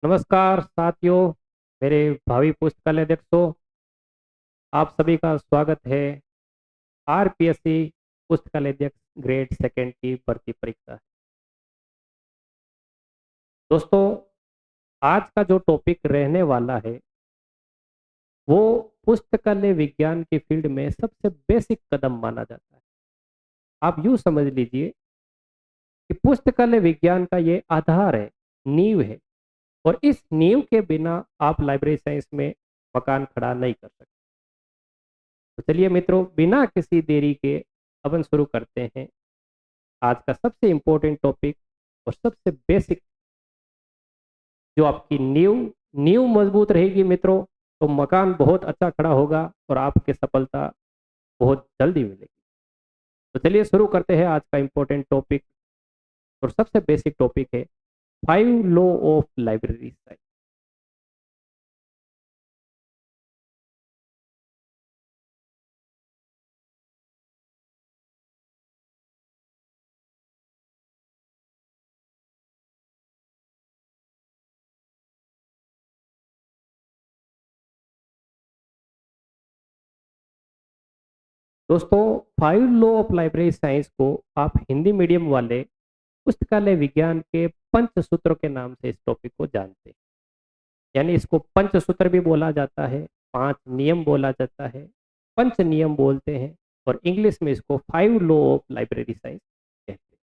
नमस्कार साथियों, मेरे भावी पुस्तकालय अध्यक्षों, आप सभी का स्वागत है। आरपीएससी पुस्तकालय अध्यक्ष ग्रेड सेकंड की भर्ती परीक्षा। दोस्तों, आज का जो टॉपिक रहने वाला है वो पुस्तकालय विज्ञान की फील्ड में सबसे बेसिक कदम माना जाता है। आप यूं समझ लीजिए कि पुस्तकालय विज्ञान का ये आधार है, नींव है, और इस नींव के बिना आप लाइब्रेरी साइंस में मकान खड़ा नहीं कर सकते। तो चलिए मित्रों, बिना किसी देरी के अपन शुरू करते हैं आज का सबसे इम्पोर्टेंट टॉपिक और सबसे बेसिक। जो आपकी नींव नींव मजबूत रहेगी मित्रों, तो मकान बहुत अच्छा खड़ा होगा और आपके सफलता बहुत जल्दी मिलेगी। तो चलिए शुरू करते हैं आज का इम्पोर्टेंट टॉपिक। और सबसे बेसिक टॉपिक है 5 लॉ ऑफ लाइब्रेरी साइंस। दोस्तों, 5 लॉ ऑफ लाइब्रेरी साइंस को आप हिंदी मीडियम वाले पुस्तकालय विज्ञान के पंचसूत्रों के नाम से इस टॉपिक को जानते हैं। यानी इसको पंचसूत्र भी बोला जाता है, 5 नियम बोला जाता है, पंच नियम बोलते हैं, और इंग्लिश में इसको 5 लॉ ऑफ लाइब्रेरी साइंस कहते हैं।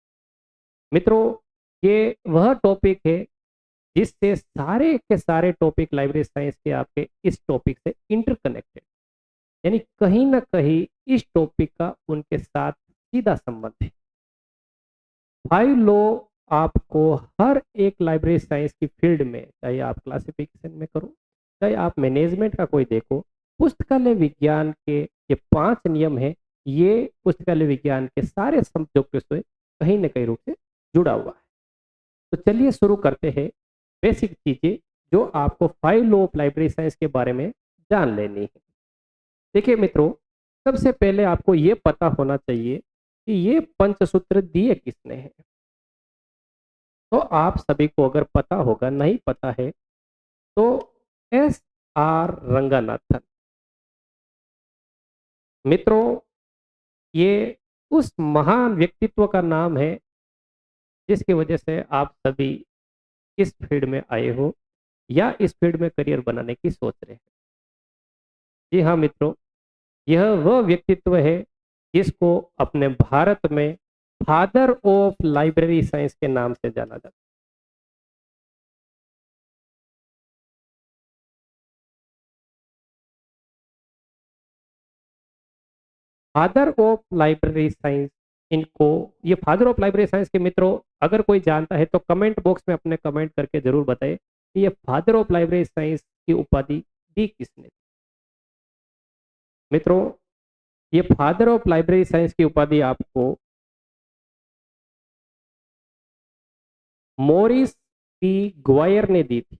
मित्रों, ये वह टॉपिक है जिससे सारे के सारे टॉपिक लाइब्रेरी साइंस के आपके इस टॉपिक से इंटरकनेक्टेड, यानी कहीं ना कहीं इस टॉपिक का उनके साथ सीधा संबंध है। 5 लॉ आपको हर एक लाइब्रेरी साइंस की फील्ड में, चाहे आप क्लासिफिकेशन में करो, चाहे आप मैनेजमेंट का कोई देखो, पुस्तकालय विज्ञान के ये 5 नियम है। ये पुस्तकालय विज्ञान के सारे सब्जेक्ट से कहीं ना कहीं रूप से जुड़ा हुआ है। तो चलिए शुरू करते हैं बेसिक चीजें जो आपको 5 लॉ ऑफ लाइब्रेरी साइंस के बारे में जान लेनी है। देखिए मित्रों, सबसे पहले आपको ये पता होना चाहिए कि ये पंचसूत्र दिए किसने हैं। तो आप सभी को अगर पता होगा, नहीं पता है तो S. R. रंगनाथन। मित्रों, ये उस महान व्यक्तित्व का नाम है जिसकी वजह से आप सभी इस फील्ड में आए हो या इस फील्ड में करियर बनाने की सोच रहे हैं। जी हाँ मित्रों, यह वह व्यक्तित्व है जिसको अपने भारत में फादर ऑफ लाइब्रेरी साइंस के नाम से जाना जाता है। फादर ऑफ लाइब्रेरी साइंस, इनको, ये फादर ऑफ लाइब्रेरी साइंस के मित्रों, अगर कोई जानता है तो कमेंट बॉक्स में अपने कमेंट करके जरूर बताएं कि ये फादर ऑफ लाइब्रेरी साइंस की उपाधि दी किसने। मित्रों, ये फादर ऑफ लाइब्रेरी साइंस की उपाधि आपको मॉरिस पी ग्वायर ने दी थी।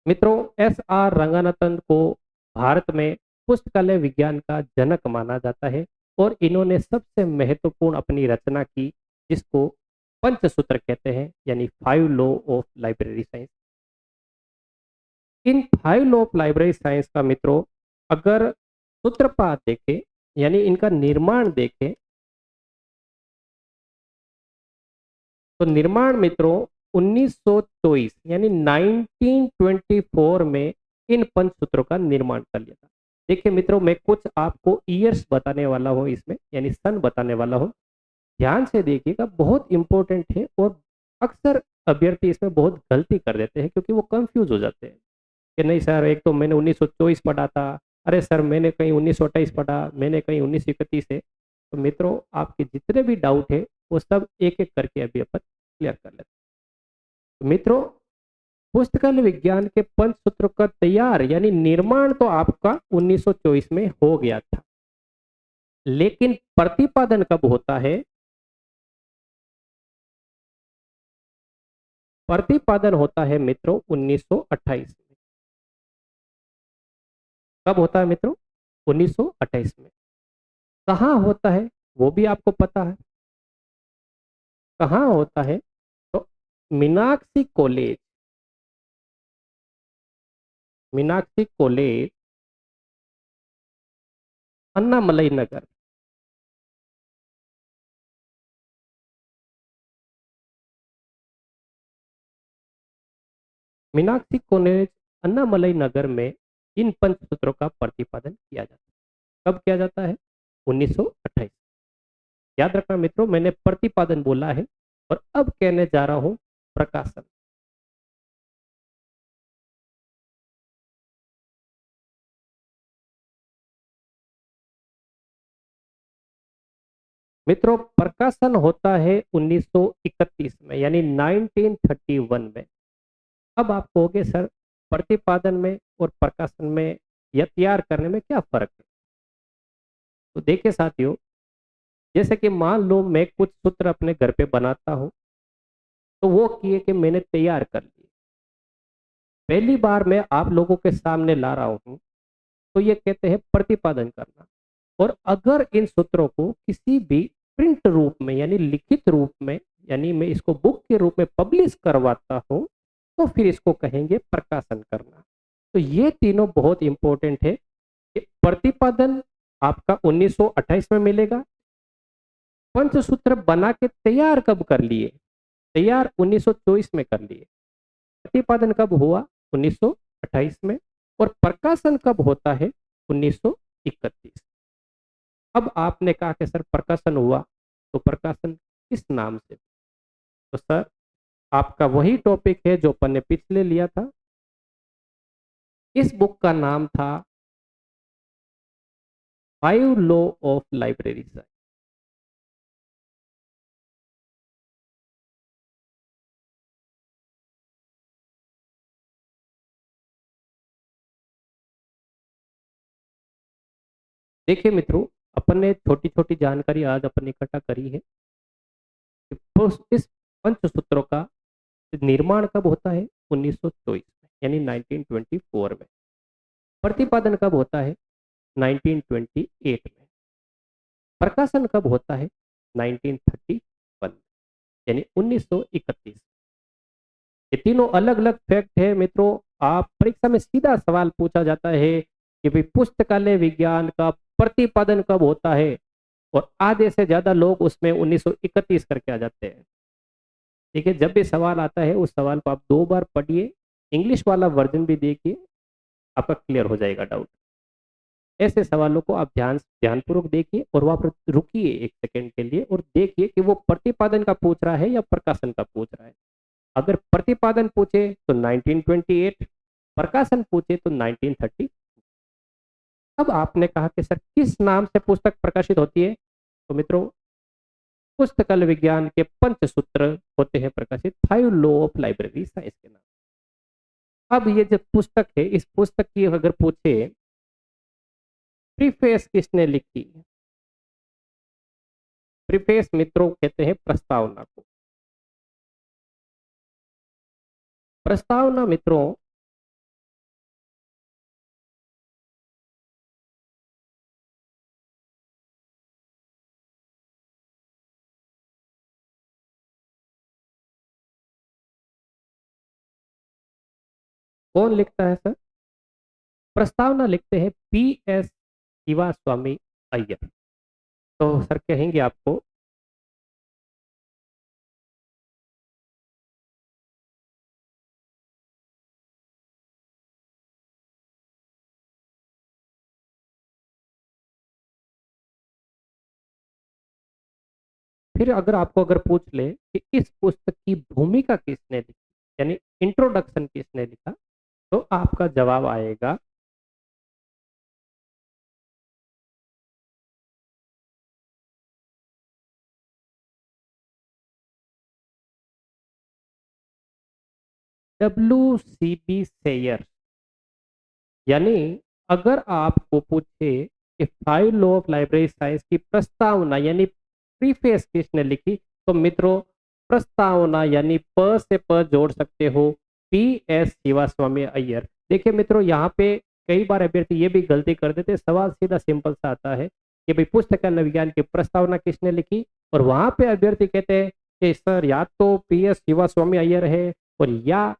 मित्रों, S. R. रंगनाथन को भारत में पुस्तकालय विज्ञान का जनक माना जाता है और इन्होंने सबसे महत्वपूर्ण अपनी रचना की जिसको पंचसूत्र कहते हैं, यानी 5 law of library science. In 5 law of library science का मित्रों, अगर सूत्रपात देखें, यानी इनका निर्माण देखें, तो निर्माण मित्रों 1924 यानी 1924 में इन पंचसूत्रों का निर्माण कर लिया था। देखिए मित्रों, मैं कुछ आपको ईयर्स बताने वाला हूँ इसमें, यानी सन बताने वाला हूँ। ध्यान से देखिएगा, बहुत इंपॉर्टेंट है। और अक्सर अभ्यर्थी इसमें बहुत गलती कर देते हैं क्योंकि वो कंफ्यूज हो जाते हैं कि नहीं सर, एक तो मैंने 1924 पढ़ा था, अरे सर मैंने कहीं 1928 पढ़ा, मैंने कहीं 1931 है। तो मित्रों, आपके जितने भी डाउट है वो सब एक एक करके अभी अपन क्लियर कर लेते हैं। तो मित्रों, पुस्तकालय विज्ञान के पंचसूत्र का तैयार यानी निर्माण तो आपका 1924 में हो गया था, लेकिन प्रतिपादन कब होता है? प्रतिपादन होता है मित्रों 1928 में। कब होता है मित्रों? 1928 में। कहाँ होता है वो भी आपको पता है? कहाँ होता है? तो मीनाक्षी कॉलेज, मीनाक्षी कॉलेज, अन्नामलई नगर। मीनाक्षी कॉलेज, अन्नामलई नगर में इन पंचसूत्रों का प्रतिपादन किया जाता है। कब किया जाता है? 1928। याद रखना मित्रों, मैंने प्रतिपादन बोला है और अब कहने जा रहा हूं प्रकाशन। मित्रों, प्रकाशन होता है 1931 में, यानी 1931 में। अब आप कहोगे सर, प्रतिपादन में और प्रकाशन में या तैयार करने में क्या फर्क है? तो देखिए साथियों, जैसे कि मान लो मैं कुछ सूत्र अपने घर पे बनाता हूँ, तो वो किए कि मैंने तैयार कर लिए, पहली बार मैं आप लोगों के सामने ला रहा हूँ, तो ये कहते हैं प्रतिपादन करना। और अगर इन सूत्रों को किसी भी प्रिंट रूप में यानी लिखित रूप में, यानी मैं इसको बुक के रूप में पब्लिश करवाता हूँ, तो फिर इसको कहेंगे प्रकाशन करना। तो ये तीनों बहुत इंपॉर्टेंट है कि प्रतिपादन आपका 1928 में मिलेगा। पंचसूत्र बना के तैयार कब कर लिए? तैयार 1924 में कर लिए। प्रतिपादन कब हुआ? 1928 में। और प्रकाशन कब होता है? 1931। अब आपने कहा कि सर प्रकाशन हुआ, तो प्रकाशन किस नाम से? तो सर, आपका वही टॉपिक है जो अपन ने पिछले लिया था। इस बुक का नाम था 5 लॉ ऑफ लाइब्रेरी। देखिए मित्रों, अपन ने छोटी छोटी जानकारी आज अपन ने इकट्ठा करी है कि इस पंचसूत्रों का निर्माण कब होता है? 1924 में, यानी 1924 में। प्रतिपादन कब होता है? 1928 में। प्रकाशन कब होता है? 1931 में, यानी 1931। ये तीनों अलग अलग फैक्ट है मित्रों। आप परीक्षा में सीधा सवाल पूछा जाता है कि भाई पुस्तकालय विज्ञान का प्रतिपादन कब होता है, और आधे से ज्यादा लोग उसमें 1931 करके आ जाते हैं। देखिए, जब भी सवाल आता है उस सवाल को आप 2 बार पढ़िए, इंग्लिश वाला वर्जन भी देखिए, आपका क्लियर हो जाएगा डाउट। ऐसे सवालों को आप ध्यानपूर्वक देखिए और वहां पर रुकिए 1 सेकंड के लिए और देखिए कि वो प्रतिपादन का पूछ रहा है या प्रकाशन का पूछ रहा है। अगर प्रतिपादन पूछे तो 1928, प्रकाशन पूछे तो 1930। अब आपने कहा कि सर किस नाम से पुस्तक प्रकाशित होती है? तो मित्रों, पुस्तकालय विज्ञान के पंचसूत्र होते हैं प्रकाशित 5 लॉ ऑफ लाइब्रेरी साइंस के नाम। अब ये जो पुस्तक है, इस पुस्तक की अगर पूछे प्रीफेस किसने लिखी? प्रीफेस मित्रों कहते हैं प्रस्तावना को। प्रस्तावना मित्रों कौन लिखता है सर? प्रस्तावना लिखते हैं PS शिवा स्वामी अय्यर। तो सर कहेंगे आपको फिर अगर आपको अगर पूछ ले कि इस पुस्तक की भूमिका किसने लिखी, यानी इंट्रोडक्शन किसने लिखा, तो आपका जवाब आएगा WCB सेयर। यानी अगर आपको पूछे कि 5 लॉ ऑफ लाइब्रेरी साइंस की प्रस्तावना यानी प्रीफेस किसने लिखी, तो मित्रों प्रस्तावना यानी प से प जोड़ सकते हो PS शिवास्वामी अय्यर। देखिए मित्रों, यहाँ पे कई बार अभ्यर्थी ये भी गलती कर देते, सवाल सीधा सिंपल सा आता है कि भाई पुस्तकालय विज्ञान की प्रस्तावना किसने लिखी, और वहां पे अभ्यर्थी कहते हैं कि सर या तो PS शिवा स्वामी अय्यर है और या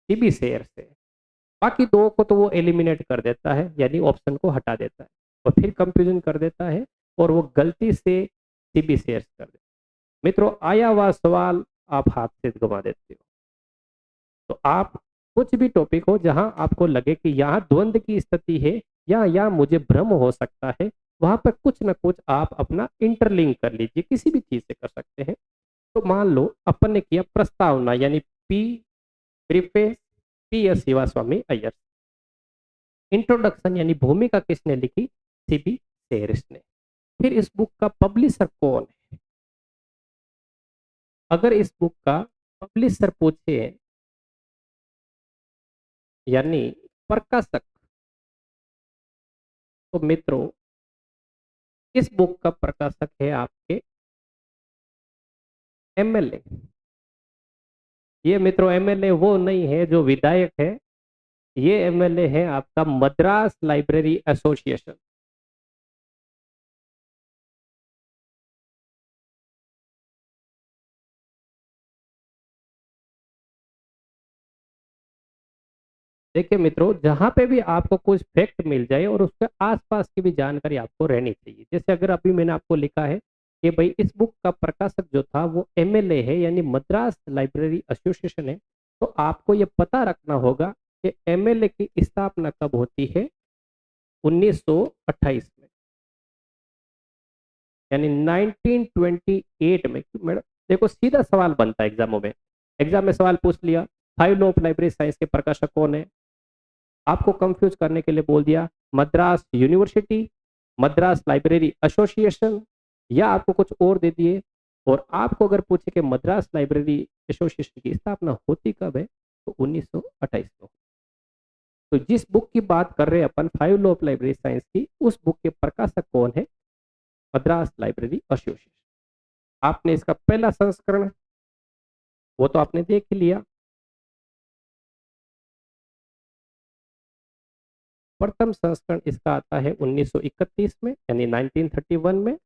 CB शेयर्स है। बाकी दो को तो वो एलिमिनेट कर देता है, यानी ऑप्शन को हटा देता है और फिर कंफ्यूजन कर देता है और वो गलती से CB शेयर्स कर देता है। मित्रों, आया हुआ सवाल आप हाथ से गंवा देते हो। तो आप कुछ भी टॉपिक हो जहां आपको लगे कि यहाँ द्वंद्व की स्थिति है या यहाँ मुझे भ्रम हो सकता है, वहां पर कुछ ना कुछ आप अपना इंटरलिंक कर लीजिए, किसी भी चीज से कर सकते हैं। तो मान लो अपन ने किया प्रस्तावना, यानी पी प्रीफेस PS शिवा स्वामी अय्यर। इंट्रोडक्शन यानी भूमिका किसने लिखी? CB शेयर्स ने। फिर इस बुक का पब्लिशर कौन है? अगर इस बुक का पब्लिशर पूछे, यानी प्रकाशक, तो मित्रों इस बुक का प्रकाशक है आपके MLA। ये मित्रों MLA वो नहीं है जो विधायक है, ये MLA है आपका मद्रास लाइब्रेरी एसोसिएशन। देखिए मित्रों, जहां पे भी आपको कुछ फैक्ट मिल जाए और उसके आसपास की भी जानकारी आपको रहनी चाहिए। जैसे अगर अभी मैंने आपको लिखा है कि भाई इस बुक का प्रकाशक जो था वो MLA है, यानी मद्रास लाइब्रेरी एसोसिएशन है, तो आपको ये पता रखना होगा कि MLA की स्थापना कब होती है? 1928 में, यानी 1928 में। मैडम देखो, सीधा सवाल बनता है एग्जामों में। एग्जाम में सवाल पूछ लिया, five law of library science के प्रकाशक कौन है? आपको कंफ्यूज करने के लिए बोल दिया Madras university, Madras library association, या आपको कुछ और दे दिए। और आपको अगर पूछे कि मद्रास लाइब्रेरी एसोसिएशन की स्थापना होती कब है, तो 1928 में। तो जिस बुक की बात कर रहे हैं अपन, five law of library science की, उस बुक के प्रकाशक कौन है? Madras library association. आपने इसका पहला संस्करण वो तो आपने देख ही लिया। प्रथम संस्करण इसका आता है 1931 में, यानी 1931 में।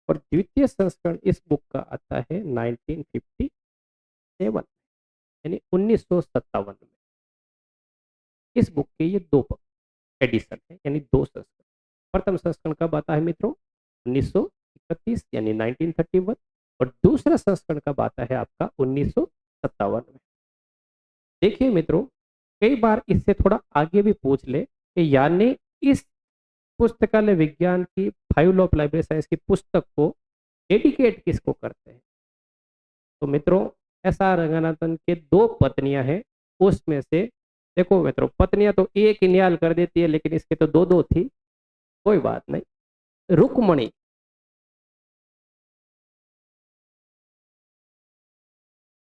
और द्वितीय संस्करण इस बुक का आता है 1957, यानी 1957 में। इस बुक के ये दो एडिशन है, यानी दो संस्करण। प्रथम संस्करण कब आता है मित्रों? 1931 यानी 1931। और दूसरा संस्करण कब आता है आपका? 1957 में। देखिए मित्रों, कई बार इससे थोड़ा आगे भी पूछ ले कि यानी इस पुस्तकालय विज्ञान की five law of library science की पुस्तक को डेडिकेट किसको करते हैं? तो मित्रों, SR रंगनाथन के दो पत्नियां हैं, उसमें से देखो मित्रों, पत्नियां तो एक ही न्याल कर देती है, लेकिन इसके तो दो दो थी। कोई बात नहीं। रुक्मणी,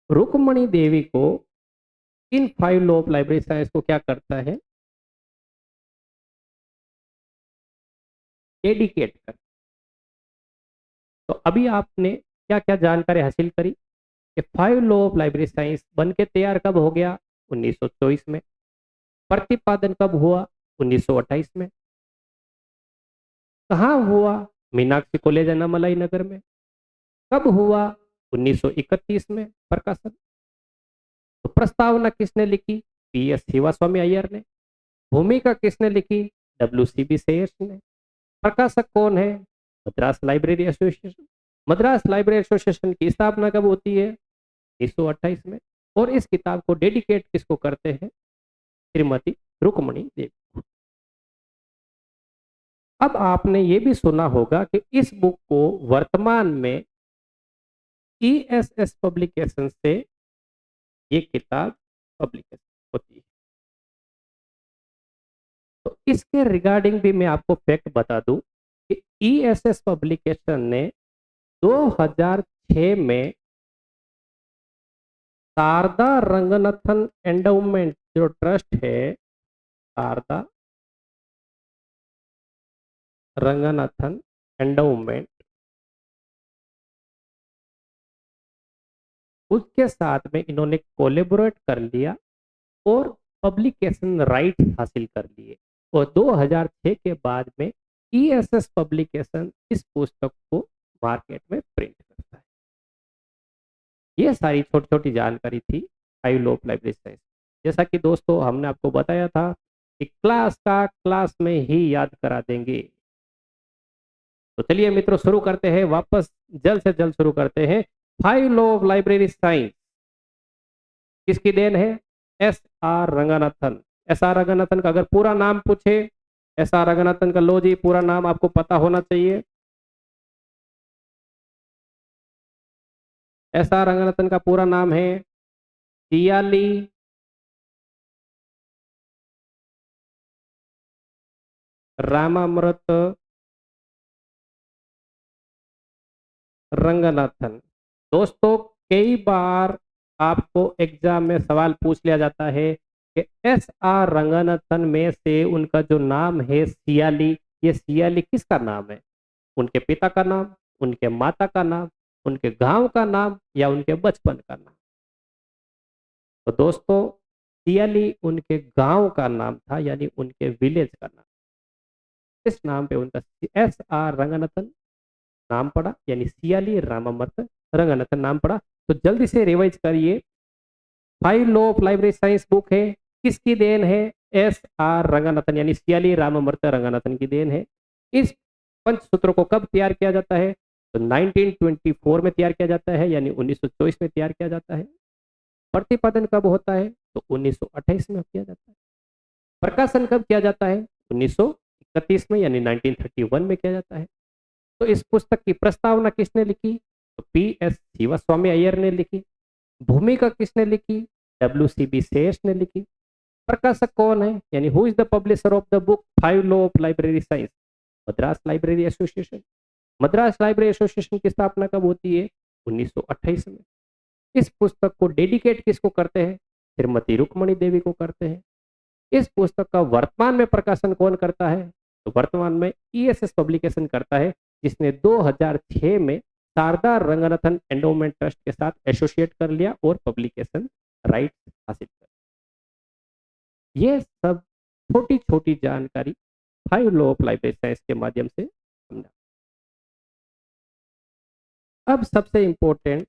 रुक्मणी देवी को in five law of library science को क्या करता है? डेडिकेट कर। तो अभी आपने क्या क्या जानकारी हासिल करी कि five law of library science बन के तैयार कब हो गया? 1924 में। प्रतिपादन कब हुआ? 1928 में। कहाँ हुआ? मीनाक्षी कॉलेज अनामलाई नगर में। कब हुआ? 1931 में प्रकाशन। तो प्रस्तावना किसने लिखी? PS शिवा स्वामी अय्यर ने। भूमिका किसने लिखी? WCB शेयर्स ने। प्रकाशक कौन है? Madras library association. Madras library association की स्थापना कब होती है? 1928 में। और इस किताब को डेडिकेट किसको करते हैं? श्रीमती रुक्मणी देवी। अब आपने ये भी सुना होगा कि इस बुक को वर्तमान में ESS पब्लिकेशन से ये किताब पब्लिकेशन होती है। तो इसके रिगार्डिंग भी मैं आपको फैक्ट बता दूं कि ESS पब्लिकेशन ने 2006 में शारदा रंगनाथन एंडोमेंट जो ट्रस्ट है, शारदा रंगनाथन एंडोमेंट, उसके साथ में इन्होंने कोलेबोरेट कर लिया और पब्लिकेशन राइट हासिल कर लिए। और 2006 के बाद में ईएसएस पब्लिकेशन इस पुस्तक को मार्केट में प्रिंट करता है। ये सारी छोटी छोटी जानकारी थी five law of library science. जैसा कि दोस्तों हमने आपको बताया था कि क्लास का क्लास में ही याद करा देंगे। तो चलिए मित्रों शुरू करते हैं, वापस जल्द से जल्द शुरू करते हैं। Five law of library science किसकी देन है? S R Ranganathan. S R Ranganathan का अगर पूरा नाम पूछे, एस आर रंगनाथन का लो जी पूरा नाम आपको पता होना चाहिए। एस आर रंगनाथन का पूरा नाम है सियाली रामामृत रंगनाथन। दोस्तों कई बार आपको एग्जाम में सवाल पूछ लिया जाता है कि एस आर रंगनाथन में से उनका जो नाम है सियाली, ये सियाली किसका नाम है? उनके पिता का नाम, उनके माता का नाम, उनके गांव का नाम या उनके बचपन का नाम? तो दोस्तों सियाली उनके गांव का नाम था, यानी उनके विलेज का नाम। इस नाम पे उनका एस आर रंगनाथन नाम पड़ा, यानी सियाली रामामृत रंगनाथन नाम पड़ा। तो जल्दी से रिवाइज करिए। Five law of library science book है, किसकी देन है? एस आर रंगनाथन, यानी सियाली रामामृत रंगनाथन की देन है। इस पंचसूत्र को कब तैयार किया जाता है? तो 1924 में तैयार किया जाता है, यानी 1924 में तैयार किया जाता है। प्रतिपादन कब होता है? तो 1928 में किया जाता है। प्रकाशन कब किया जाता है? 1931 में, यानी 1931 में किया जाता है। तो इस पुस्तक की प्रस्तावना किसने लिखी? तो पी एस शिवास्वामी अय्यर ने लिखी। भूमिका किसने लिखी? डब्ल्यू सी बी शेष ने लिखी। प्रकाशक कौन है, यानी who is the publisher of the book five law of library science? Madras library association. Madras library association की स्थापना कब होती है? 1928 में। इस पुस्तक को डेडिकेट किसको करते हैं? श्रीमती रुक्मणी देवी को करते हैं। इस पुस्तक का वर्तमान में प्रकाशन कौन करता है? तो वर्तमान में ईएसएस पब्लिकेशन करता है, जिसने 2006 में शारदा रंगनाथन एंडोमेंट ट्रस्ट के साथ एसोसिएट कर लिया और पब्लिकेशन राइट्स हासिल कर। ये सब छोटी छोटी जानकारी five law of library science के माध्यम से समझा। अब सबसे इंपॉर्टेंट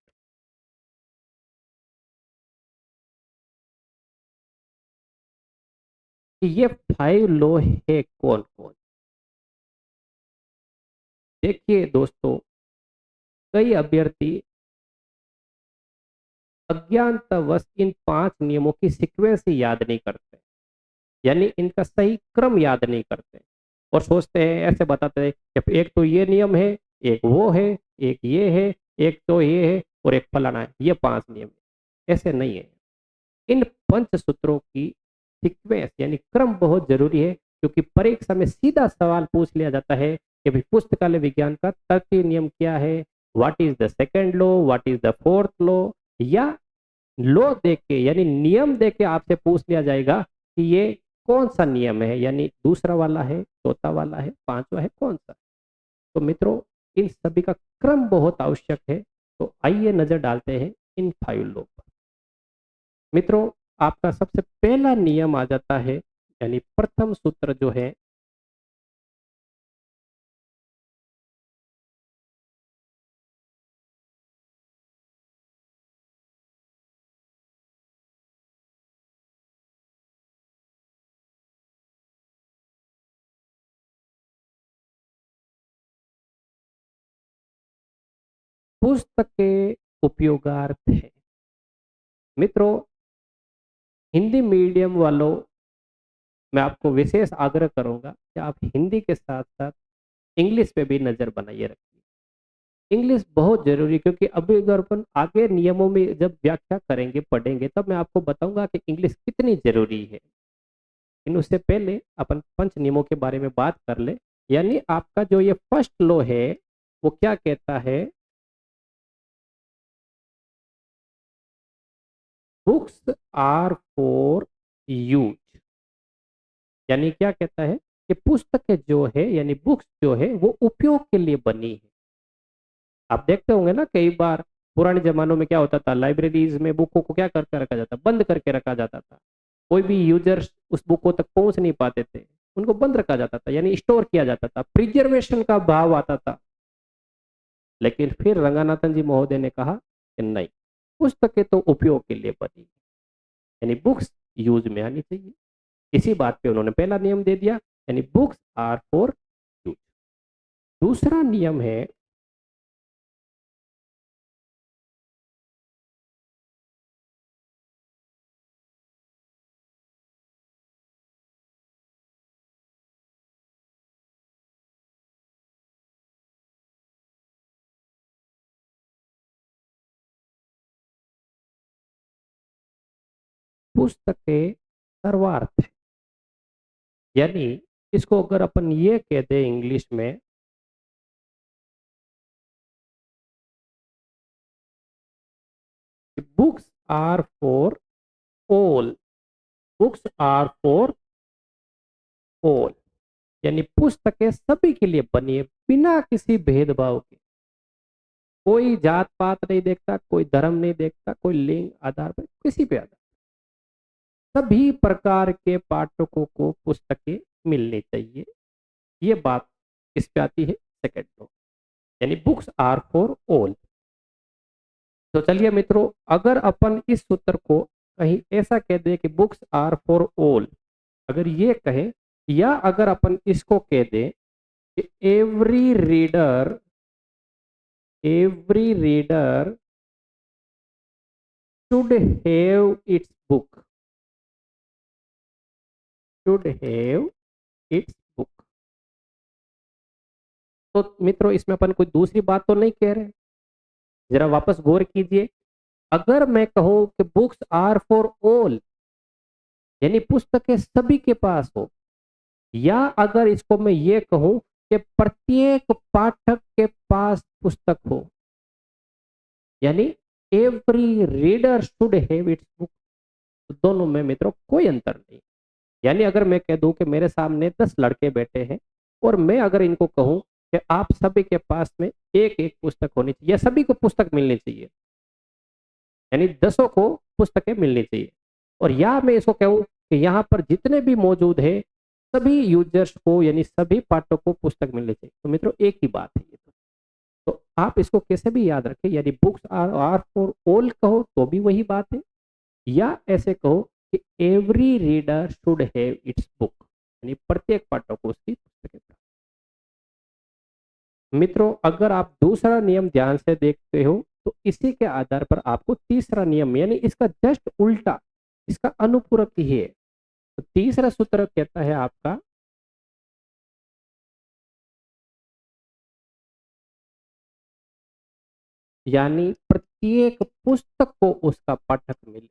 कि ये फाइव लॉ है कौन कौन? देखिए दोस्तों, कई अभ्यर्थी अज्ञानतावश इन 5 नियमों की सीक्वेंस ही याद नहीं करते, यानी इनका सही क्रम याद नहीं करते और सोचते हैं, ऐसे बताते हैं कि एक तो ये नियम है, एक वो है, एक ये है, एक तो ये है और एक फलाना है, ये 5 नियम है। ऐसे नहीं है। इन पंच सूत्रों की सीक्वेंस यानी क्रम बहुत जरूरी है, क्योंकि परीक्षा में सीधा सवाल पूछ लिया जाता है कि भाई पुस्तकालय विज्ञान का तर्कीय नियम क्या है, what is the second law, what is the fourth law, या लॉ देख के यानी नियम देख के आपसे पूछ लिया जाएगा कि ये कौन सा नियम है, यानी दूसरा वाला है, चौथा वाला है, पांचवा है, कौन सा। तो मित्रों इन सभी का क्रम बहुत आवश्यक है। तो आइए नजर डालते हैं इन 5 लॉ पर। मित्रों आपका सबसे पहला नियम आ जाता है, यानी प्रथम सूत्र जो है, पुस्तक के उपयोगार्थ है। मित्रों हिंदी मीडियम वालों, मैं आपको विशेष आग्रह करूंगा कि आप हिंदी के साथ साथ इंग्लिश पे भी नजर बनाइए रखिए। इंग्लिश बहुत जरूरी है, क्योंकि अभी अगर अपन आगे नियमों में जब व्याख्या करेंगे पढ़ेंगे तब मैं आपको बताऊंगा कि इंग्लिश कितनी जरूरी है। लेकिन उससे पहले अपन पंच नियमों के बारे में बात कर ले। यानी आपका जो ये फर्स्ट लॉ है वो क्या कहता है? Books are for use. यानी क्या कहता है कि पुस्तकें जो है यानी बुक्स जो है वो उपयोग के लिए बनी है। आप देखते होंगे ना कई बार पुराने जमानों में क्या होता था, लाइब्रेरीज में बुकों को क्या करके रखा जाता, बंद करके रखा जाता था। कोई भी यूजर्स उस बुकों तक पहुंच नहीं पाते थे। उनको बंद रखा जाता था, यानी स्टोर किया जाता था, प्रिजर्वेशन का भाव आता था। लेकिन फिर रंगनाथन जी महोदय ने कहा कि नहीं, पुस्तकें तो उपयोग के लिए बनी, यानी बुक्स यूज में आनी चाहिए। इसी बात पे उन्होंने पहला नियम दे दिया, यानी बुक्स आर फॉर यूज। दूसरा नियम है पुस्तकें सर्वार्थ है। यानी इसको अगर अपन ये कह दे इंग्लिश में, books are for all, books are for all, यानी पुस्तकें सभी के लिए बनी है, बिना किसी भेदभाव के। कोई जात पात नहीं देखता, कोई धर्म नहीं देखता, कोई लिंग आधार पर, किसी पे आधार, सभी प्रकार के पाठकों को पुस्तकें मिलनी चाहिए। ये बात किस पे आती है, सेकंड लो, यानी बुक्स आर फॉर ऑल। तो चलिए मित्रों, अगर अपन इस सूत्र को कहीं ऐसा कह दे कि बुक्स आर फॉर ऑल, अगर ये कहें, या अगर अपन इसको कह दें कि every reader should have it's book, should have it's book. तो मित्रों, इसमें अपन कोई दूसरी बात तो नहीं कह रहे, जरा वापस गौर कीजिए। अगर मैं कहूं कि बुक्स आर फॉर ऑल, यानी पुस्तकें सभी के पास हो, या अगर इसको मैं ये कहूं कि प्रत्येक पाठक के पास पुस्तक हो, यानी every reader should have it's book, तो दोनों में मित्रों कोई अंतर नहीं। यानी अगर मैं कह दूं कि मेरे सामने 10 लड़के बैठे हैं, और मैं अगर इनको कहूं कि आप सभी के पास में एक एक पुस्तक होनी चाहिए, या सभी को पुस्तक मिलनी चाहिए, यानी 10 को पुस्तकें मिलनी चाहिए, और या मैं इसको कहूं कि यहाँ पर जितने भी मौजूद है सभी यूजर्स को, यानी सभी पाठकों को पुस्तक मिलनी चाहिए, तो मित्रों एक ही बात है ये तो आप इसको कैसे भी याद रखें, यानी बुक्स आर फॉर ऑल कहो तो भी वही बात है, या ऐसे कहो कि every reader should have it's book, यानी प्रत्येक पाठक को उसकी पुस्तकें प्राप्त। मित्रों, अगर आप दूसरा नियम ध्यान से देखते हो, तो इसी के आधार पर आपको तीसरा नियम, यानी इसका जस्ट उल्टा, इसका अनुपूरक ही है। तो तीसरा सूत्र कहता है आपका, यानी प्रत्येक पुस्तक को उसका पाठक मिले।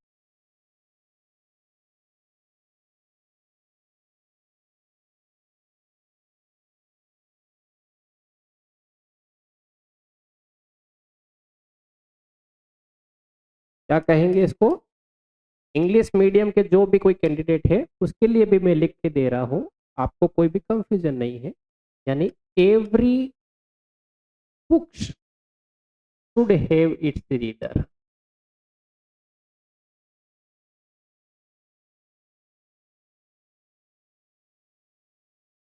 क्या कहेंगे इसको, इंग्लिश मीडियम के जो भी कोई कैंडिडेट है उसके लिए भी मैं लिख के दे रहा हूं, आपको कोई भी कंफ्यूजन नहीं है, यानी every book should have it's reader.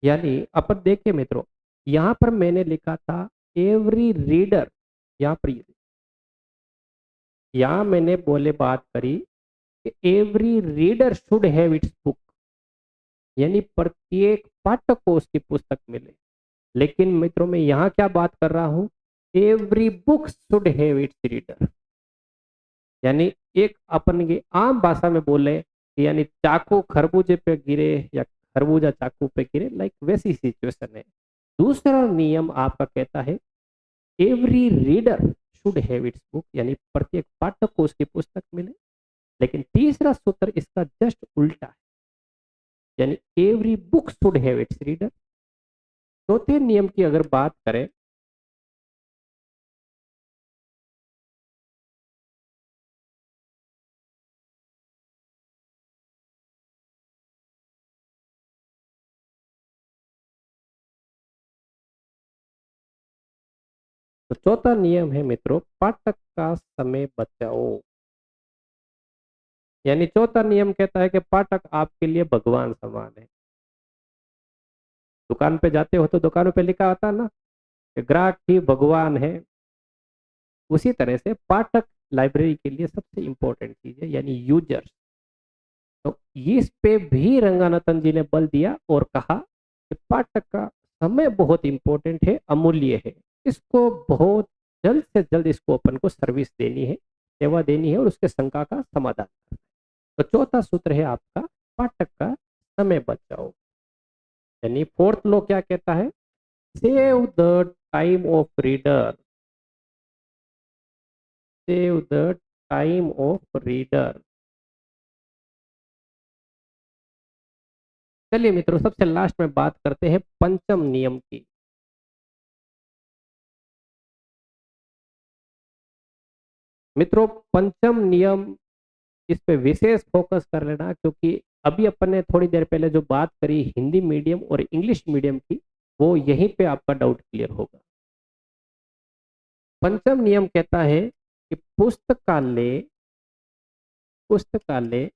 यानी अपन देखिए मित्रों, यहां पर मैंने लिखा था एवरी रीडर, यहाँ पर यहाँ मैंने बोले बात करी कि every reader should have it's book, यानी प्रत्येक पाठक को उसकी पुस्तक मिले। लेकिन मित्रों मैं यहाँ क्या बात कर रहा हूँ, every book should have it's reader, यानी एक अपन की आम भाषा में बोले, यानी चाकू खरबूजे पे गिरे या खरबूजा चाकू पे गिरे, लाइक वैसी सिचुएशन है। दूसरा नियम आपका कहता है every reader should have it's book, यानी प्रत्येक पाठक को उसकी पुस्तक मिले। लेकिन तीसरा सूत्र इसका जस्ट उल्टा है, यानी every book should have it's reader. चौथे नियम की अगर बात करें, तो चौथा नियम है मित्रों, पाठक का समय बचाओ। यानी चौथा नियम कहता है कि पाठक आपके लिए भगवान समान है। दुकान पे जाते हो तो दुकानों पे लिखा होता है ना कि ग्राहक ही भगवान है। उसी तरह से पाठक लाइब्रेरी के लिए सबसे इंपॉर्टेंट चीज है, यानी यूजर्स। तो इस पे भी रंगानाथन जी ने बल दिया और कहा कि पाठक का समय बहुत इंपॉर्टेंट है, अमूल्य है। इसको बहुत जल्द से जल्द इसको अपन को सर्विस देनी है, सेवा देनी है और उसके शंका का समाधान करना है। तो चौथा सूत्र है आपका, पाठक का समय बचाओ। यानी फोर्थ लॉ क्या कहता है? Save the time of reader. Save the time of reader. चलिए मित्रों, सबसे लास्ट में बात करते हैं पंचम नियम की। मित्रों, पंचम नियम, इस पे विशेष फोकस कर लेना, क्योंकि अभी अपन ने थोड़ी देर पहले जो बात करी हिंदी मीडियम और इंग्लिश मीडियम की, वो यहीं पे आपका डाउट क्लियर होगा। पंचम नियम कहता है कि पुस्तकालय पुस्तकालय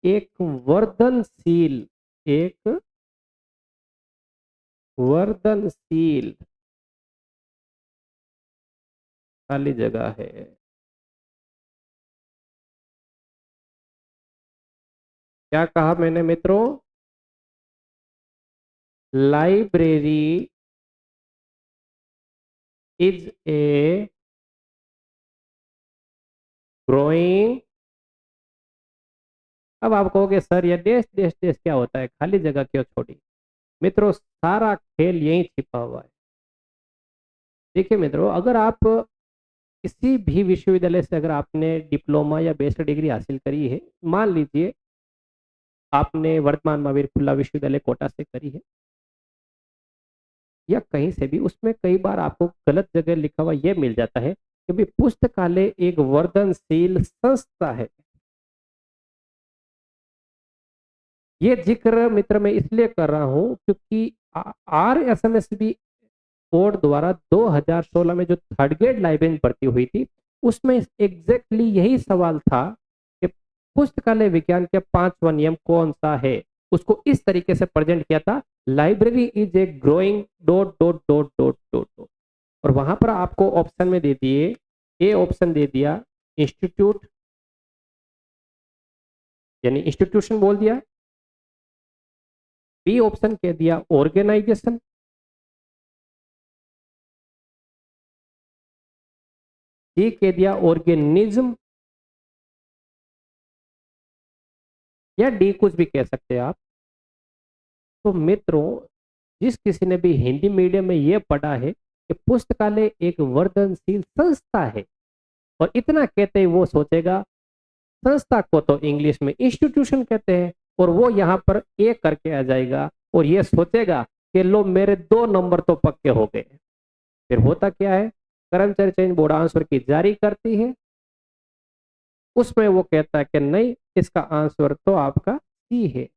एक वर्धनशील एक वर्धनशील खाली जगह है। क्या कहा मैंने मित्रों? Library is a growing. अब आप कहोगे सर ये देश देश देश क्या होता है, खाली जगह क्यों छोड़ी? मित्रों, सारा खेल यही छिपा हुआ है। देखिए मित्रों, अगर आप किसी भी विश्वविद्यालय से अगर आपने डिप्लोमा या बेस्ट डिग्री हासिल करी है, मान लीजिए आपने वर्तमान महावीर खुला विश्वविद्यालय कोटा से करी है या कहीं से भी, उसमें कई बार आपको गलत जगह लिखा हुआ यह मिल जाता है कि भाई पुस्तकालय एक वर्धनशील संस्था है। ये जिक्र मित्र मैं इसलिए कर रहा हूं क्योंकि RSMSB बोर्ड द्वारा 2016 में जो थर्ड ग्रेड लाइब्रेरी भर्ती हुई थी, उसमें एग्जैक्टली यही सवाल था कि पुस्तकालय विज्ञान का 5वां नियम कौन सा है। उसको इस तरीके से प्रेजेंट किया था, library is a growing dot dot dot dot dot dot. और वहां पर आपको ऑप्शन में दे दिए, ए ऑप्शन दे दिया इंस्टीट्यूट, यानी इंस्टीट्यूशन बोल दिया। बी ऑप्शन कह दिया ऑर्गेनाइजेशन। डी कह दिया ऑर्गेनिज्म, या डी कुछ भी कह सकते हैं आप। तो मित्रों, जिस किसी ने भी हिंदी मीडियम में यह पढ़ा है कि पुस्तकालय एक वर्धनशील संस्था है, और इतना कहते ही वो सोचेगा, संस्था को तो इंग्लिश में इंस्टीट्यूशन कहते हैं, और वो यहाँ पर ए करके आ जाएगा और ये सोचेगा कि लो मेरे 2 नंबर तो पक्के हो गए। फिर होता क्या है, कर्मचारी चयन बोर्ड आंसर की जारी करती है, उसमें वो कहता है कि नहीं, इसका आंसर तो आपका सी है,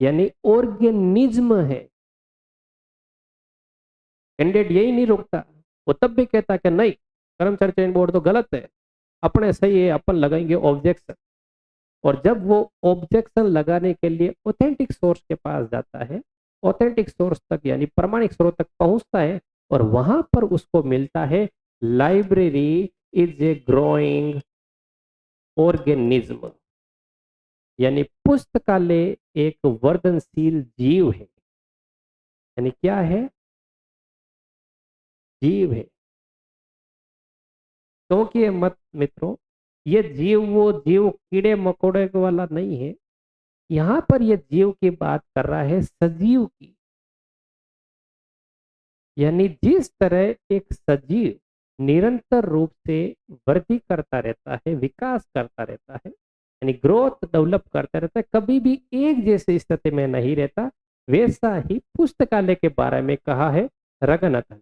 यानी ऑर्गेनिज्म है। कैंडिडेट यही नहीं रुकता, वो तब भी कहता है कि नहीं, कर्मचारी चयन बोर्ड तो गलत है, अपने सही है, अपन लगाएंगे ऑब्जेक्शन। और जब वो ऑब्जेक्शन लगाने के लिए ऑथेंटिक सोर्स के पास जाता है, ऑथेंटिक सोर्स तक यानी प्रमाणिक स्रोत तक पहुंचता है, और वहां पर उसको मिलता है library is a growing organism, यानी पुस्तकालय एक वर्धनशील जीव है। यानी क्या है? जीव है। क्योंकि ये मत मित्रों, ये जीव वो जीव कीड़े मकोड़े वाला नहीं है। यहां पर ये जीव की बात कर रहा है सजीव की। यानी जिस तरह एक सजीव निरंतर रूप से वृद्धि करता रहता है, विकास करता रहता है, यानी ग्रोथ डेवलप करता रहता है, कभी भी एक जैसी स्थिति में नहीं रहता, वैसा ही पुस्तकालय के बारे में कहा है रंगनाथन।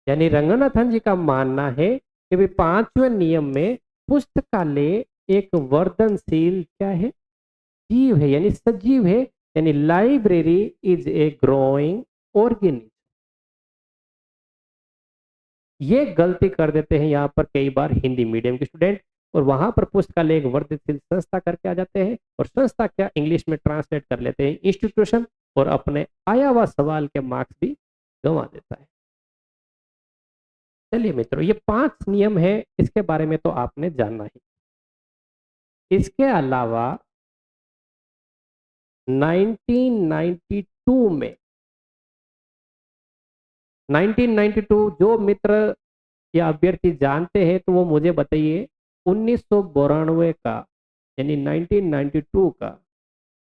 यानी रंगनाथन जी का मानना है कि भी 5वें नियम में पुस्तकालय एक वर्धनशील क्या है? जीव है, यानी सजीव है, यानी library is a growing organism. ये गलती कर देते हैं यहाँ पर कई बार हिंदी मीडियम के स्टूडेंट, और वहां पर पुस्तकालय एक वर्धित संस्था करके आ जाते हैं, और संस्था क्या इंग्लिश में ट्रांसलेट कर लेते हैं इंस्टीट्यूशन, और अपने आया हुआ सवाल के मार्क्स भी गंवा देता है। चलिए मित्रों, ये 5 नियम है, इसके बारे में तो आपने जानना ही। इसके अलावा 1992 में 1992 जो मित्र या अभ्यर्थी जानते हैं तो वो मुझे बताइए, 1992 का यानी 1992 का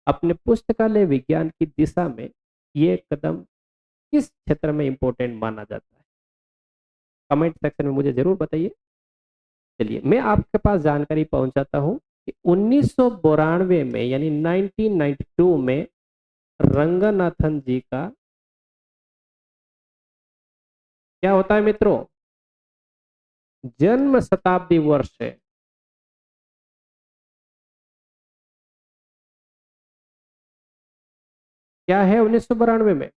अपने पुस्तकालय विज्ञान की दिशा में ये कदम किस क्षेत्र में इंपॉर्टेंट माना जाता है? कमेंट सेक्शन में मुझे जरूर बताइए। चलिए मैं आपके पास जानकारी पहुंचाता हूं कि 1992 में यानी 1992 में रंगनाथन जी का क्या होता है मित्रों? जन्म शताब्दी वर्ष है। क्या है 1992 में?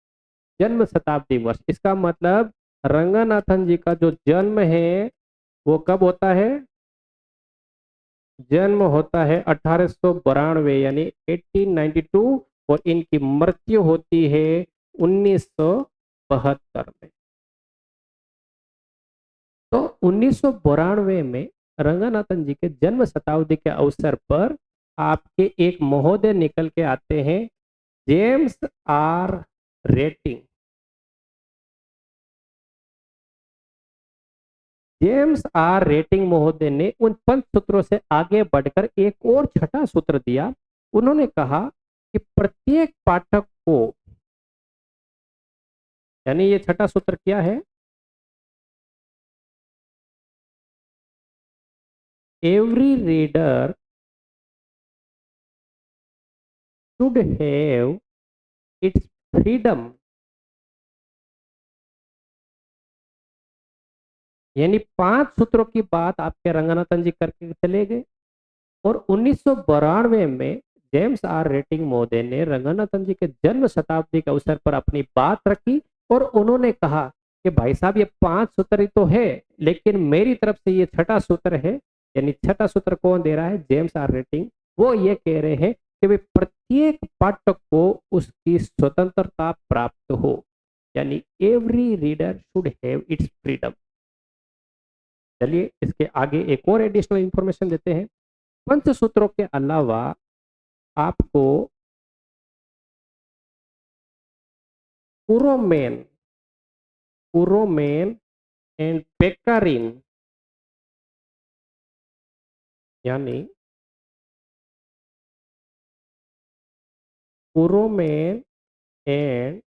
जन्म शताब्दी वर्ष। इसका मतलब रंगनाथन जी का जो जन्म है वो कब होता है? जन्म होता है 1892 यानी 1892, और इनकी मृत्यु होती है 1972 में। तो 1992 में रंगनाथन जी के जन्म शताब्दी के अवसर पर आपके एक महोदय निकल के आते हैं, James R rating. James R rating महोदय ने उन 5 सूत्रों से आगे बढ़कर एक और छठा सूत्र दिया। उन्होंने कहा कि प्रत्येक पाठक को, यानी ये छठा सूत्र क्या है? Every reader should have it's freedom, यानी 5 सूत्रों की बात आपके रंगनाथन जी करके चले गए। और 1992 में जेम्स आर रेटिंग महोदय ने रंगनाथन जी के जन्म शताब्दी के अवसर पर अपनी बात रखी, और उन्होंने कहा कि भाई साहब ये 5 सूत्र ही तो है, लेकिन मेरी तरफ से ये छठा सूत्र है। यानी छठा सूत्र कौन दे रहा है? James R rating. वो ये कह रहे हैं कि भाई प्रत्येक पाठक को उसकी स्वतंत्रता प्राप्त हो, यानी every reader should have it's freedom. चलिए इसके आगे एक और एडिशनल इंफॉर्मेशन देते हैं। पंचसूत्रों के अलावा आपको पुरोमेन पुरोमेन एंड पेकारिन, यानी पुरोमेन एंड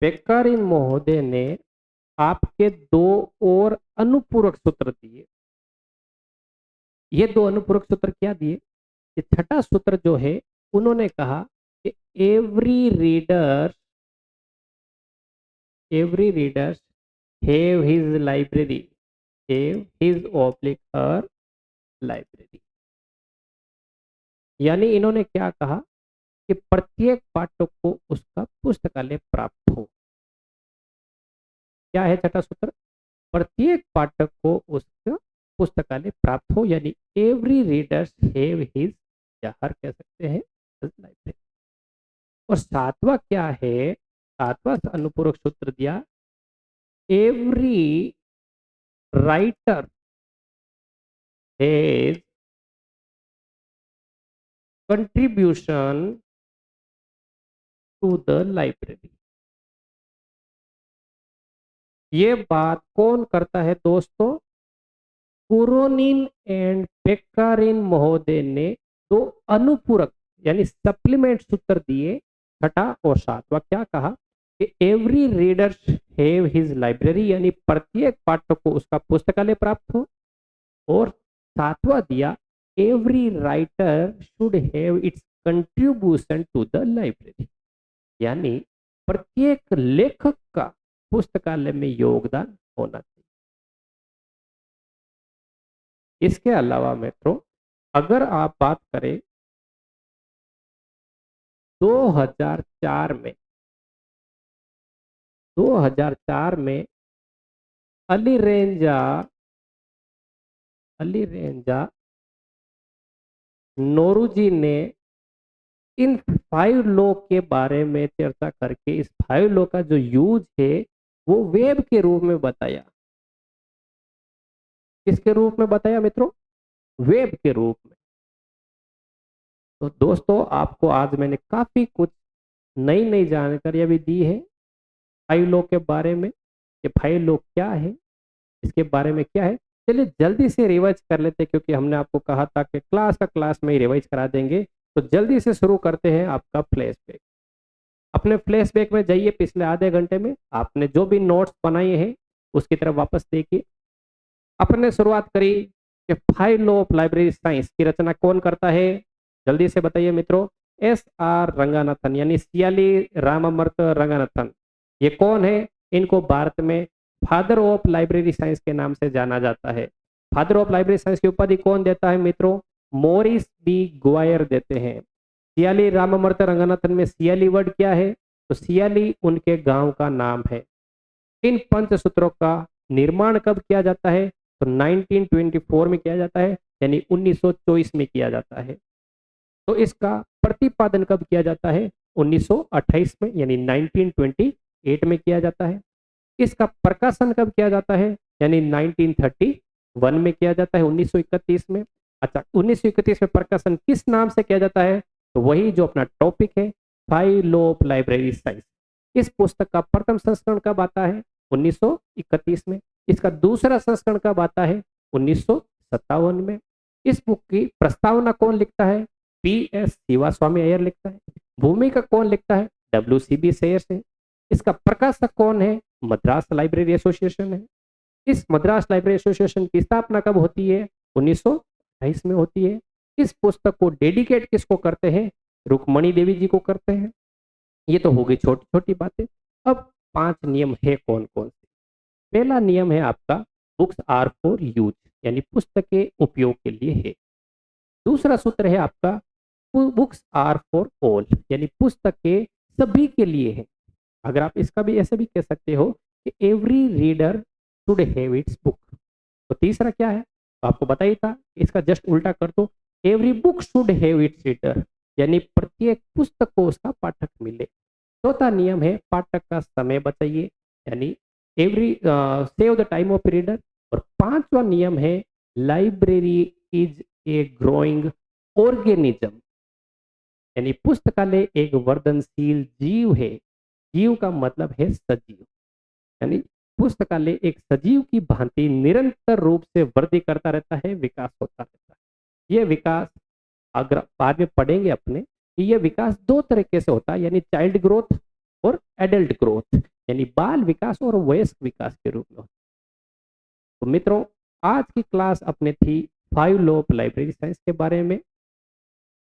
पेकारिन महोदय ने आपके 2 और अनुपूरक सूत्र दिए। ये 2 अनुपूरक सूत्र क्या दिए? ये छठा सूत्र जो है, उन्होंने कहा कि every reader have his library, have his oblique her library. यानी इन्होंने क्या कहा कि प्रत्येक पाठक को उसका पुस्तकालय प्राप्त हो। क्या है छठा सूत्र? प्रत्येक पाठक को उसका पुस्तकालय प्राप्त हो, यानी एवरी रीडर्स हैव हिज, या हर कह सकते हैं, लाइब्रेरी। और सातवां क्या है? सातवां अनुपूरक सूत्र दिया, every writer has contribution to the library. ये बात कौन करता है दोस्तों? कुरोनिन एंड पेकारिन महोदय ने 2 अनुपूरक यानी सप्लीमेंट सूत्र दिए, छठा और सातवां। क्या कहा कि every reader have his library, यानी प्रत्येक पाठक को उसका पुस्तकालय प्राप्त हो। और सातवां दिया, every writer should have its contribution to the library, यानी प्रत्येक लेखक का पुस्तकालय में योगदान होना चाहिए। इसके अलावा मित्रों, अगर आप बात करें 2004 में 2004 में अली रेंजा नोरूजी ने इन 5 लॉ के बारे में चर्चा करके इस 5 लॉ का जो यूज है वो वेब के रूप में बताया। किसके रूप में बताया मित्रों? वेब के रूप में। तो दोस्तों आपको आज मैंने काफी कुछ नई नई जानकारियां भी दी है 5 लॉ के बारे में। ये 5 लॉ क्या है, इसके बारे में क्या है, चलिए जल्दी से रिवाइज कर लेते हैं, क्योंकि हमने आपको कहा था कि क्लास में ही रिवाइज करा देंगे। तो जल्दी से शुरू करते हैं आपका फ्लैशबैक। अपने फ्लैशबैक में जाइए, पिछले आधे घंटे में आपने जो भी नोट्स बनाए हैं उसकी तरफ वापस देखिए। अपने शुरुआत करी कि 5 लॉ ऑफ लाइब्रेरी साइंस की रचना कौन करता है? जल्दी से बताइए मित्रों। SR रंगानाथन, यानी सियाली रामामर्त रंगानाथन। ये कौन है? इनको भारत में फादर ऑफ लाइब्रेरी साइंस के नाम से जाना जाता है। फादर ऑफ लाइब्रेरी साइंस की उपाधि कौन देता है मित्रों? मॉरिस बी ग्वायर देते हैं। सियाली रामामर्त रंगनाथन में सियाली वर्ड क्या है? तो सियाली उनके गांव का नाम है। इन पंचसूत्रों का निर्माण कब किया जाता है? तो 1924 में किया जाता है, यानी 1924 में किया जाता है। तो इसका प्रतिपादन कब किया जाता है? 1928 में, यानी 1928 में किया जाता है। इसका प्रकाशन कब किया जाता है? यानी 1931 में किया जाता है, 1931 में। अच्छा, 1931 में प्रकाशन किस नाम से किया जाता है? तो वही जो अपना टॉपिक है, 5 लॉ ऑफ लाइब्रेरी साइंस। इस पुस्तक का प्रथम संस्करण कब आता है? 1931 में। इसका दूसरा संस्करण कब आता है? 1957 में। इस बुक की प्रस्तावना कौन लिखता है? PS शिवास्वामी अय्यर लिखता है। भूमिका कौन लिखता है? WCB शेयर्स है। इसका प्रकाशक कौन है? मद्रास लाइब्रेरी एसोसिएशन है। इस मद्रास लाइब्रेरी एसोसिएशन की स्थापना कब होती है? 1928 में होती है। इस पुस्तक को डेडिकेट किसको करते हैं? रुक्मणी देवी जी को करते हैं। ये तो हो गई छोटी छोटी बातें। अब 5 नियम है कौन कौन से? पहला नियम है आपका बुक्स आर फॉर यूज, यानी पुस्तकें उपयोग के लिए है। दूसरा सूत्र है आपका बुक्स आर फॉर ऑल, यानी पुस्तकें सभी के लिए है। अगर आप इसका भी ऐसे भी कह सकते हो कि every reader should have it's book. तो तीसरा क्या है? तो आपको बता ही था, इसका जस्ट उल्टा कर दो, every book should have it's reader, यानी प्रत्येक पुस्तक को उसका पाठक मिले। चौथा नियम है पाठक का समय बचाइए, यानी every save the time of reader. और पांचवा नियम है library is a growing organism, यानी पुस्तकालय एक वर्धनशील जीव है। जीव का मतलब है सजीव, यानी पुस्तकालय एक सजीव की भांति निरंतर रूप से वृद्धि करता रहता है, विकास होता रहता है। यह विकास अगर बाद में पढ़ेंगे अपने कि यह विकास 2 तरीके से होता है, यानी चाइल्ड ग्रोथ और एडल्ट ग्रोथ, यानी बाल विकास और वयस्क विकास के रूप में होता है। तो मित्रों, आज की क्लास अपने थी 5 लॉ ऑफ लाइब्रेरी साइंस के बारे में,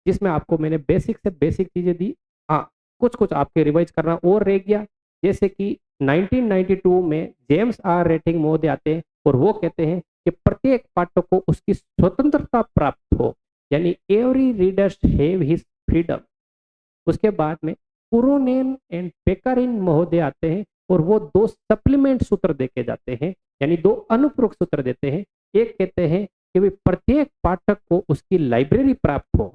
जिसमें आपको मैंने बेसिक से बेसिक चीजें दी। हाँ, कुछ कुछ आपके रिवाइज करना और रह गया, जैसे कि 1992 में जेम्स आर रेटिंग महोदय आते हैं और वो कहते हैं कि प्रत्येक पाठक को उसकी स्वतंत्रता प्राप्त हो, यानी every readers have his freedom. उसके बाद में पुरोनेन एंड पेकरिन महोदय आते हैं और वो 2 सप्लीमेंट सूत्र देके जाते हैं, यानी 2 अनुपूरक सूत्र देते हैं। एक कहते हैं कि भाई प्रत्येक पाठक को उसकी लाइब्रेरी प्राप्त हो,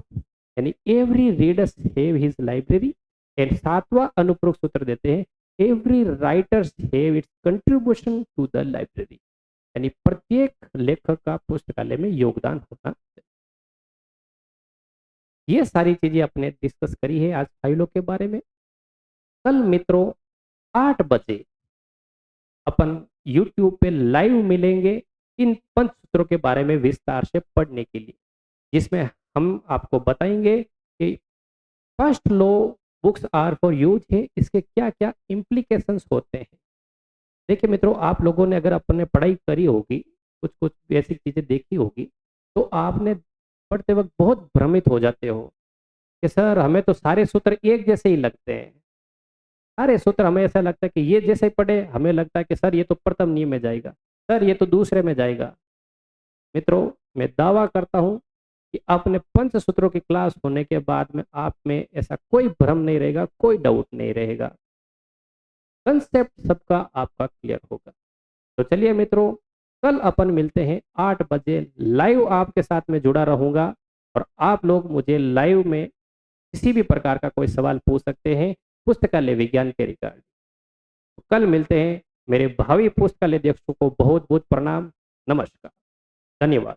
यानी every readers have his library. And 7वां अनुपूरक सूत्र देते हैं every writers have its contribution to the library, यानी प्रत्येक लेखक का पुस्तकालय में योगदान होना चाहिए। ये सारी चीजें अपने डिस्कस करी है आज फाइलों के बारे में। कल मित्रों 8 बजे अपन YouTube पे लाइव मिलेंगे इन पंचसूत्रों के बारे में विस्तार से पढ़ने के लिए, जिसमें हम आपको बताएंगे कि first law books are for use है, इसके क्या क्या इम्प्लीकेशंस होते हैं। देखिए मित्रों, आप लोगों ने अगर अपने पढ़ाई करी होगी, कुछ कुछ बेसिक चीजें देखी होगी, तो आपने पढ़ते वक्त बहुत भ्रमित हो जाते हो कि सर हमें तो सारे सूत्र एक जैसे ही लगते हैं। सारे सूत्र हमें ऐसा लगता है कि ये जैसे ही पढ़े हमें लगता है कि सर ये तो प्रथम नियम में जाएगा, सर ये तो दूसरे में जाएगा। मित्रों, मैं दावा करता हूं कि अपने पंचसूत्रों की क्लास होने के बाद में आप में ऐसा कोई भ्रम नहीं रहेगा, कोई डाउट नहीं रहेगा। कंसेप्ट सबका आपका क्लियर होगा। तो चलिए मित्रों, कल अपन मिलते हैं 8 बजे लाइव, आपके साथ में जुड़ा रहूंगा और आप लोग मुझे लाइव में किसी भी प्रकार का कोई सवाल पूछ सकते हैं पुस्तकालय विज्ञान के रिगार्ड। तो कल मिलते हैं। मेरे भावी पुस्तकालय दर्शकों को बहुत बहुत प्रणाम। नमस्कार। धन्यवाद।